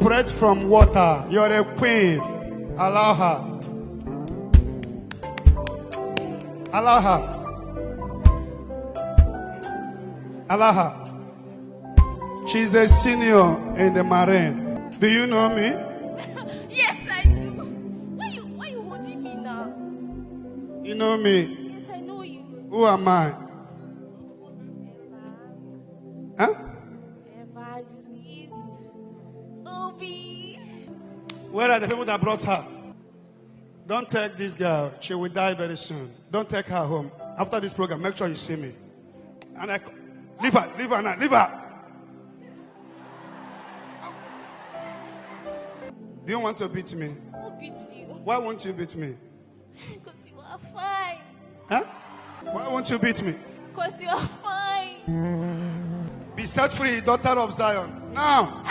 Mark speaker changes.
Speaker 1: Spread from water. You're a queen. Allow her. Allow her. Allow her. She's a senior in the Marine. Do you know me?
Speaker 2: Yes, I do. Why you holding me now?
Speaker 1: You know me?
Speaker 2: Yes, I know you.
Speaker 1: Who am I? Huh?
Speaker 2: Evangelist Obi.
Speaker 1: Where are the people that brought her? Don't take this girl. She will die very soon. Don't take her home. After this program, make sure you see me. And leave her now, leave her. Do you want to beat me?
Speaker 2: Who beats you?
Speaker 1: Why won't you beat me?
Speaker 2: Because you are fine.
Speaker 1: Huh? Why won't you beat me?
Speaker 2: Because you are fine.
Speaker 1: Be set free, daughter of Zion. Now.